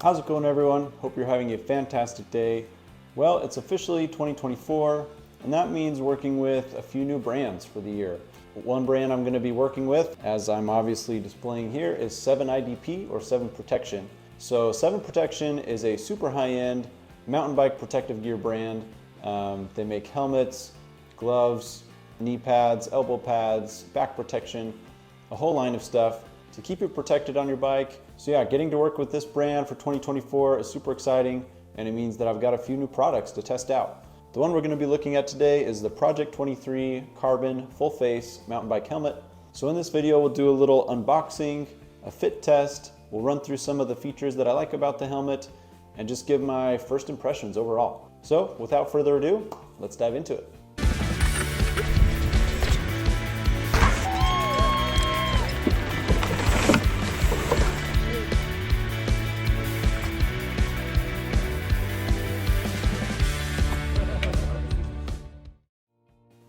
How's it going, everyone? Hope you're having a fantastic day. Well, it's officially 2024, and that means working with a few new brands for the year. One brand I'm going to be working with, as I'm obviously displaying here, is 7IDP or 7 Protection. So 7 Protection is a super high-end mountain bike protective gear brand. They make helmets, gloves, knee pads, elbow pads, back protection, a whole line of stuff to keep you protected on your bike. So yeah, getting to work with this brand for 2024 is super exciting, and it means that I've got a few new products to test out. The one we're going to be looking at today is the Project 23 Carbon Full Face Mountain Bike Helmet. So in this video, we'll do a little unboxing, a fit test, we'll run through some of the features that I like about the helmet, and just give my first impressions overall. So without further ado, let's dive into it.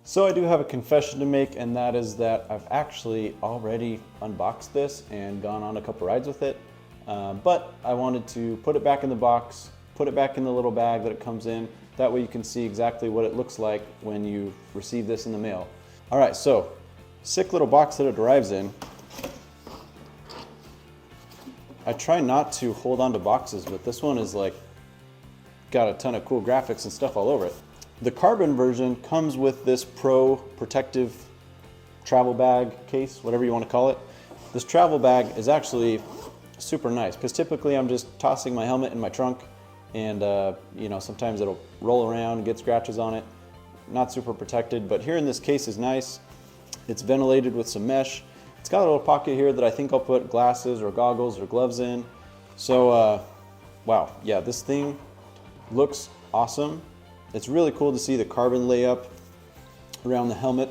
So I do have a confession to make, and that is that I've actually already unboxed this and gone on a couple rides with it. But I wanted to put it back in the box, put it back in the little bag that it comes in. That way you can see exactly what it looks like when you receive this in the mail. All right, so sick little box that it arrives in. I try not to hold on to boxes, but this one is like got a ton of cool graphics and stuff all over it. The carbon version comes with this Pro protective travel bag case, whatever you want to call it. This travel bag is actually super nice because typically I'm just tossing my helmet in my trunk, and you know, sometimes it'll roll around and get scratches on it. Not super protected, but here in this case is nice. It's ventilated with some mesh. It's got a little pocket here that I think I'll put glasses or goggles or gloves in. So wow, yeah, this thing looks awesome. It's really cool to see the carbon layup around the helmet.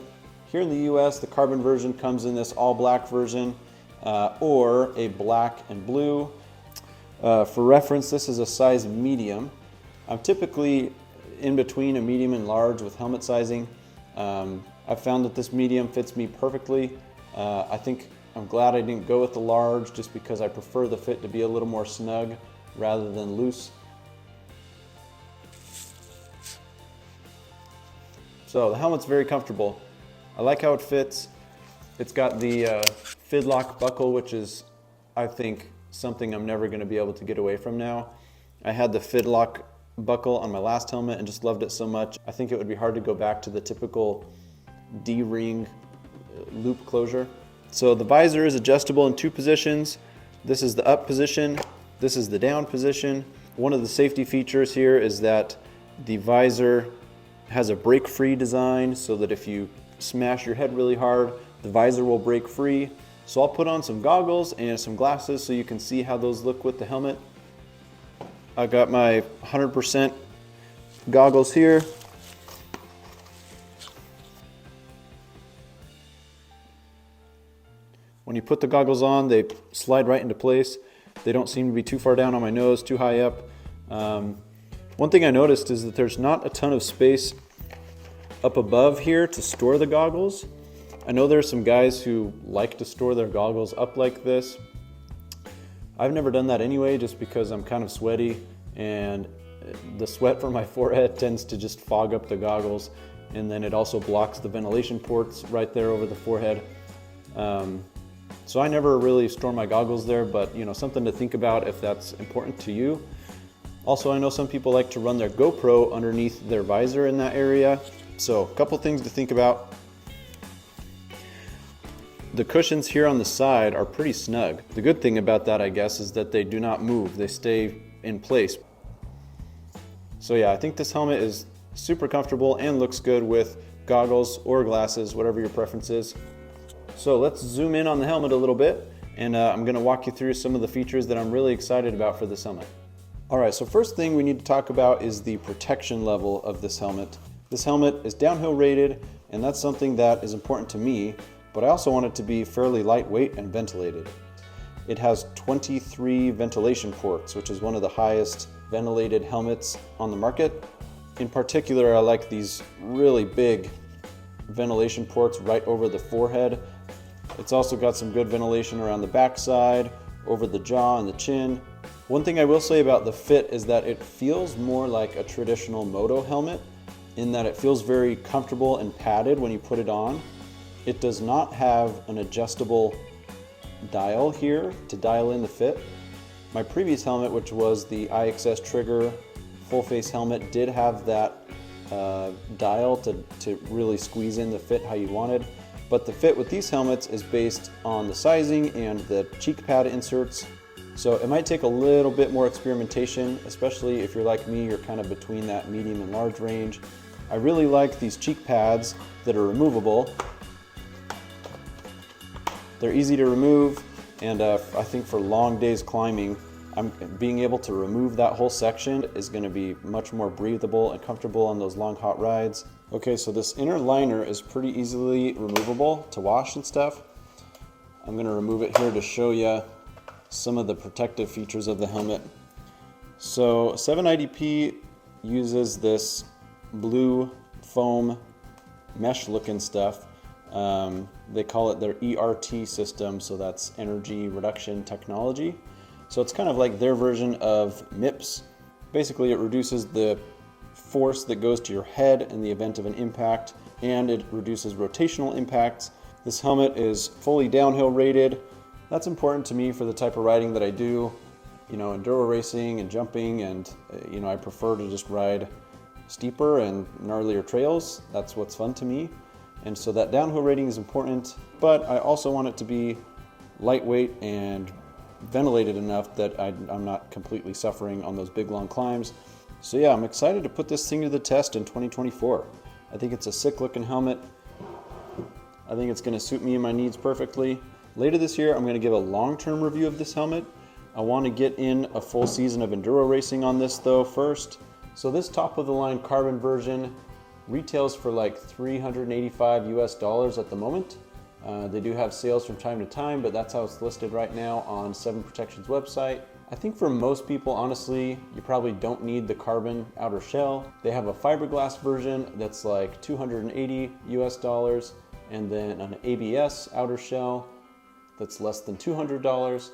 Here in the US, the carbon version comes in this all black version or a black and blue. For reference, this is a size medium. I'm typically in between a medium and large with helmet sizing. I've found that this medium fits me perfectly. I think I'm glad I didn't go with the large just because I prefer the fit to be a little more snug rather than loose. So the helmet's very comfortable. I like how it fits. It's got the Fidlock buckle, which is, I think, something I'm never going to be able to get away from now. I had the Fidlock buckle on my last helmet and just loved it so much. I think it would be hard to go back to the typical D-ring loop closure. So the visor is adjustable in 2 positions. This is the up position. This is the down position. One of the safety features here is that the visor has a break-free design so that if you smash your head really hard, the visor will break free. So I'll put on some goggles and some glasses so you can see how those look with the helmet. I got my 100% goggles here. When you put the goggles on, they slide right into place. They don't seem to be too far down on my nose, too high up. One thing I noticed is that there's not a ton of space up above here to store the goggles. I know there's some guys who like to store their goggles up like this. I've never done that anyway, just because I'm kind of sweaty and the sweat from my forehead tends to just fog up the goggles, and then it also blocks the ventilation ports right there over the forehead. So I never really store my goggles there, but you know, something to think about if that's important to you. Also, I know some people like to run their GoPro underneath their visor in that area. So a couple things to think about. The cushions here on the side are pretty snug. The good thing about that, I guess, is that they do not move. They stay in place. So yeah, I think this helmet is super comfortable and looks good with goggles or glasses, whatever your preference is. So let's zoom in on the helmet a little bit, and I'm gonna walk you through some of the features that I'm really excited about for this helmet. All right, so first thing we need to talk about is the protection level of this helmet. This helmet is downhill rated, and that's something that is important to me, but I also want it to be fairly lightweight and ventilated. It has 23 ventilation ports, which is one of the highest ventilated helmets on the market. In particular, I like these really big ventilation ports right over the forehead. It's also got some good ventilation around the backside, over the jaw and the chin. One thing I will say about the fit is that it feels more like a traditional moto helmet in that it feels very comfortable and padded when you put it on. It does not have an adjustable dial here to dial in the fit. My previous helmet, which was the IXS Trigger full face helmet, did have that dial to really squeeze in the fit how you wanted. But the fit with these helmets is based on the sizing and the cheek pad inserts. So it might take a little bit more experimentation, especially if you're like me, you're kind of between that medium and large range. I really like these cheek pads that are removable. They're easy to remove, and I think for long days climbing, being able to remove that whole section is going to be much more breathable and comfortable on those long hot rides. Okay, so this inner liner is pretty easily removable to wash and stuff. I'm going to remove it here to show you some of the protective features of the helmet. So 790p uses this blue foam mesh looking stuff. They call it their ERT system, so that's energy reduction technology. So it's kind of like their version of MIPS. Basically, it reduces the force that goes to your head in the event of an impact, and it reduces rotational impacts. This helmet is fully downhill rated. That's important to me for the type of riding that I do, you know, enduro racing and jumping, and you know, I prefer to just ride steeper and gnarlier trails. That's what's fun to me. And so that downhill rating is important, but I also want it to be lightweight and ventilated enough that I'm not completely suffering on those big long climbs. So yeah, I'm excited to put this thing to the test in 2024. I think it's a sick looking helmet. I think it's going to suit me and my needs perfectly. Later this year, I'm going to give a long-term review of this helmet. I want to get in a full season of enduro racing on this though first. So this top of the line carbon version retails for like $385 US at the moment. They do have sales from time to time, but that's how it's listed right now on 7 Protection's website. I think for most people, honestly, you probably don't need the carbon outer shell. They have a fiberglass version that's like $280 US, and then an ABS outer shell that's less than $200.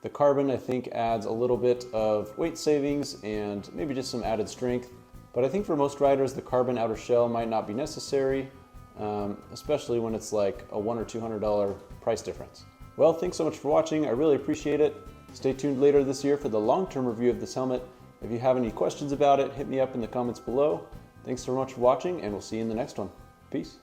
The carbon, I think, adds a little bit of weight savings and maybe just some added strength. But I think for most riders, the carbon outer shell might not be necessary, especially when it's like a $100 or $200 price difference. Well, thanks so much for watching. I really appreciate it. Stay tuned later this year for the long-term review of this helmet. If you have any questions about it, hit me up in the comments below. Thanks so much for watching, and we'll see you in the next one. Peace.